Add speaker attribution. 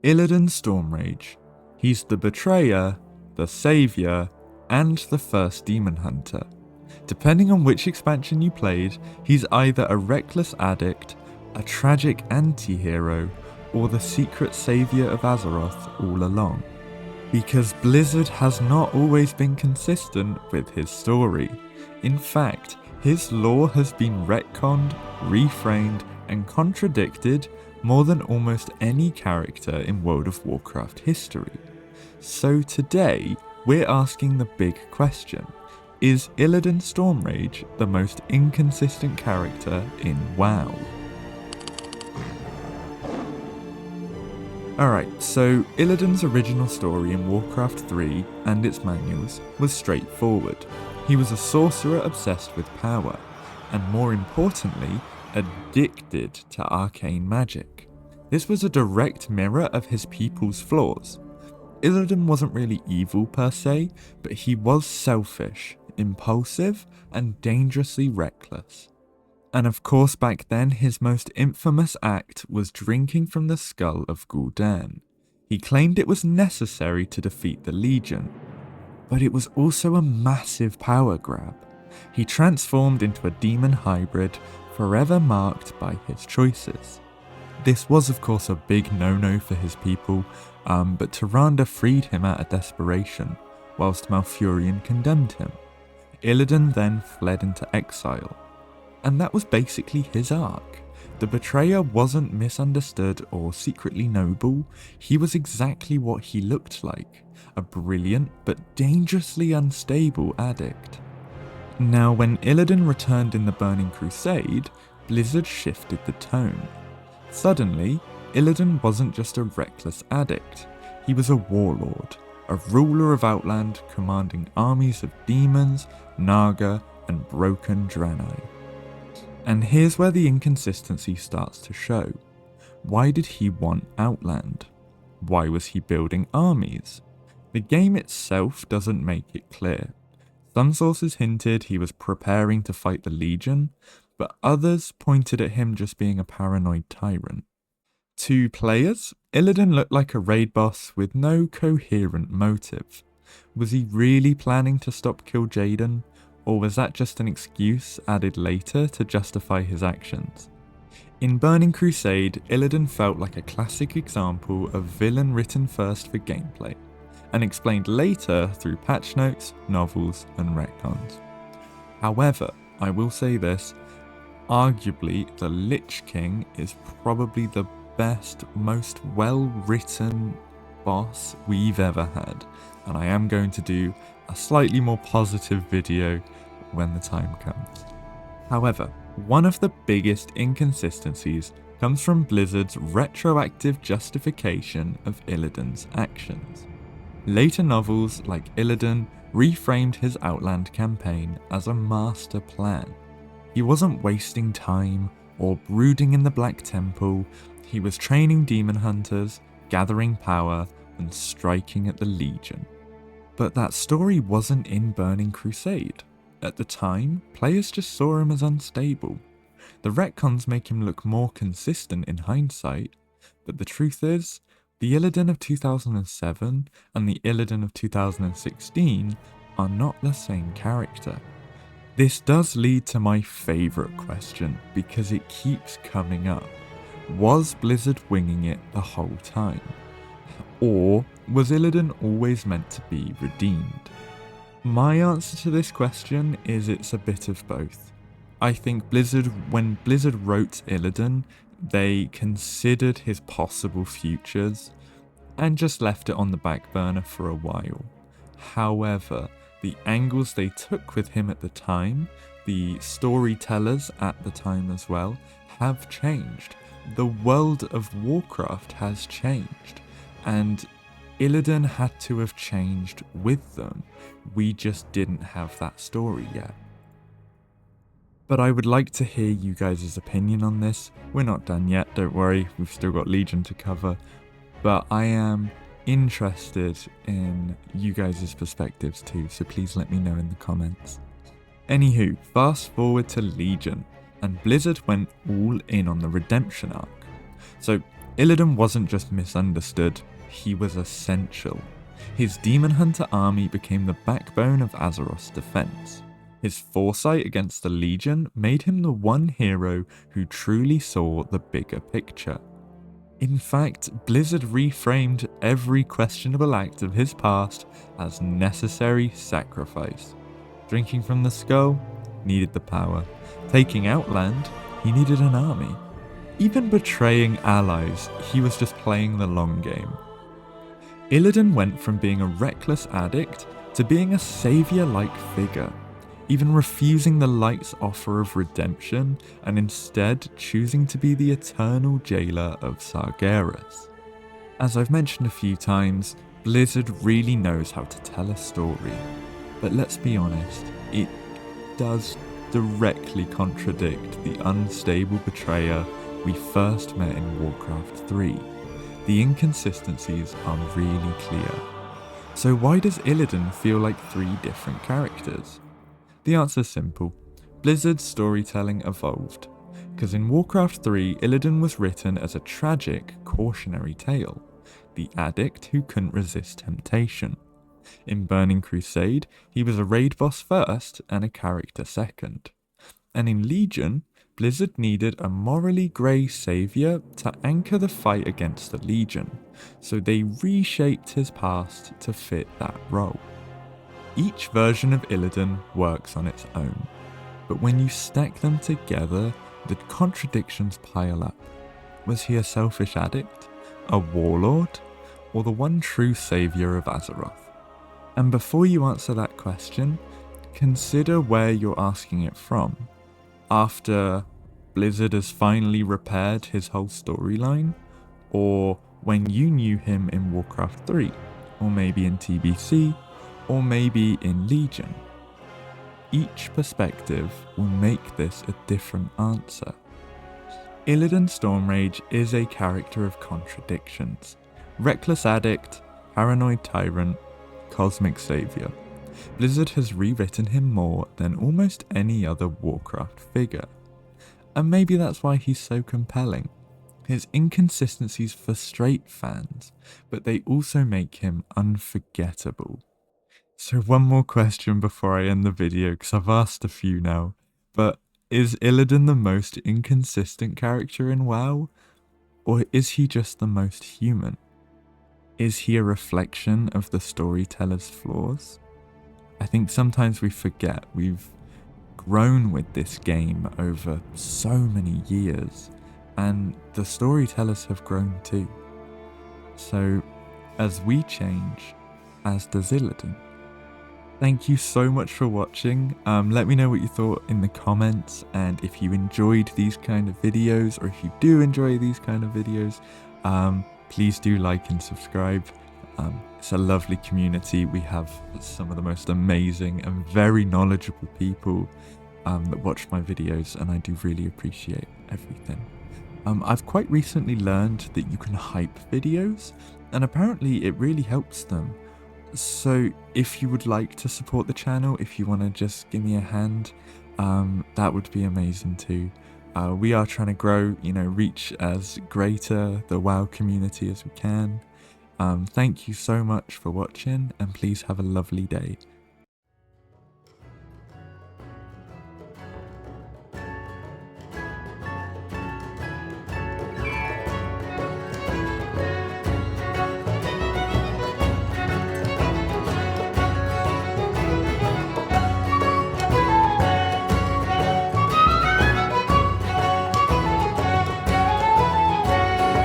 Speaker 1: Illidan Stormrage. He's the betrayer, the saviour, and the first demon hunter. Depending on which expansion you played, he's either a reckless addict, a tragic anti-hero, or the secret saviour of Azeroth all along. Because Blizzard has not always been consistent with his story. In fact, his lore has been retconned, reframed, and contradicted more than almost any character in World of Warcraft history. So today, we're asking the big question: is Illidan Stormrage the most inconsistent character in WoW? Alright, so Illidan's original story in Warcraft 3 and its manuals was straightforward. He was a sorcerer obsessed with power, and more importantly, addicted to arcane magic. This was a direct mirror of his people's flaws. Illidan wasn't really evil per se, but he was selfish, impulsive, and dangerously reckless. And of course back then his most infamous act was drinking from the skull of Gul'dan. He claimed it was necessary to defeat the Legion, but it was also a massive power grab. He transformed into a demon hybrid, forever marked by his choices. This was of course a big no-no for his people, but Tyrande freed him out of desperation, whilst Malfurion condemned him. Illidan then fled into exile. And that was basically his arc. The betrayer wasn't misunderstood or secretly noble, he was exactly what he looked like, a brilliant but dangerously unstable addict. Now when Illidan returned in the Burning Crusade, Blizzard shifted the tone. Suddenly, Illidan wasn't just a reckless addict, he was a warlord, a ruler of Outland commanding armies of demons, Naga, and broken Draenei. And here's where the inconsistency starts to show. Why did he want Outland? Why was he building armies? The game itself doesn't make it clear. Some sources hinted he was preparing to fight the Legion, but others pointed at him just being a paranoid tyrant. To players, Illidan looked like a raid boss with no coherent motive. Was he really planning to stop Kil'jaeden? Or was that just an excuse added later to justify his actions? In Burning Crusade, Illidan felt like a classic example of villain written first for gameplay, and explained later through patch notes, novels, and retcons. However, I will say this, arguably the Lich King is probably the best, most well-written boss we've ever had, and I am going to do a slightly more positive video when the time comes. However, one of the biggest inconsistencies comes from Blizzard's retroactive justification of Illidan's actions. Later novels like Illidan reframed his Outland campaign as a master plan. He wasn't wasting time or brooding in the Black Temple, he was training demon hunters, gathering power, and striking at the Legion. But that story wasn't in Burning Crusade. At the time, players just saw him as unstable. The retcons make him look more consistent in hindsight, but the truth is, the Illidan of 2007 and the Illidan of 2016 are not the same character. This does lead to my favourite question, because it keeps coming up. Was Blizzard winging it the whole time? Or was Illidan always meant to be redeemed? My answer to this question is it's a bit of both. I think when Blizzard wrote Illidan, they considered his possible futures and just left it on the back burner for a while. However, the angles they took with him at the time, the storytellers at the time as well, have changed. The world of Warcraft has changed, and Illidan had to have changed with them. We just didn't have that story yet. But I would like to hear you guys' opinion on this. We're not done yet, don't worry, we've still got Legion to cover. But I am interested in you guys' perspectives too, so please let me know in the comments. Anywho, fast forward to Legion, and Blizzard went all in on the redemption arc. So Illidan wasn't just misunderstood, he was essential. His Demon Hunter army became the backbone of Azeroth's defense. His foresight against the Legion made him the one hero who truly saw the bigger picture. In fact, Blizzard reframed every questionable act of his past as necessary sacrifice. Drinking from the skull, needed the power. Taking out land, he needed an army. Even betraying allies, he was just playing the long game. Illidan went from being a reckless addict to being a savior-like figure, even refusing the light's offer of redemption and instead choosing to be the eternal jailer of Sargeras. As I've mentioned a few times, Blizzard really knows how to tell a story, but let's be honest, it does directly contradict the unstable betrayer we first met in Warcraft 3. The inconsistencies are really clear. So why does Illidan feel like three different characters? The answer's simple. Blizzard's storytelling evolved. Because in Warcraft 3, Illidan was written as a tragic, cautionary tale. The addict who couldn't resist temptation. In Burning Crusade, he was a raid boss first and a character second. And in Legion, Blizzard needed a morally grey saviour to anchor the fight against the Legion, so they reshaped his past to fit that role. Each version of Illidan works on its own, but when you stack them together, the contradictions pile up. Was he a selfish addict, a warlord, or the one true saviour of Azeroth? And before you answer that question, consider where you're asking it from. After Blizzard has finally repaired his whole storyline, or when you knew him in Warcraft 3, or maybe in TBC, or maybe in Legion. Each perspective will make this a different answer. Illidan Stormrage is a character of contradictions. Reckless addict, paranoid tyrant, cosmic saviour. Blizzard has rewritten him more than almost any other Warcraft figure. And maybe that's why he's so compelling. His inconsistencies frustrate fans, but they also make him unforgettable. So one more question before I end the video, because I've asked a few now, but is Illidan the most inconsistent character in WoW? Or is he just the most human? Is he a reflection of the storyteller's flaws? I think sometimes we forget we've grown with this game over so many years, and the storytellers have grown too. So, as we change, as does Illidan. Thank you so much for watching. Let me know what you thought in the comments, and if you enjoyed these kind of videos, or if you do enjoy these kind of videos, please do like and subscribe. It's a lovely community. We have some of the most amazing and very knowledgeable people that watch my videos, and I do really appreciate everything. I've quite recently learned that you can hype videos, and apparently it really helps them. So if you would like to support the channel, if you want to just give me a hand, that would be amazing too. We are trying to grow, reach as greater the WoW community as we can. Thank you so much for watching, and please have a lovely day.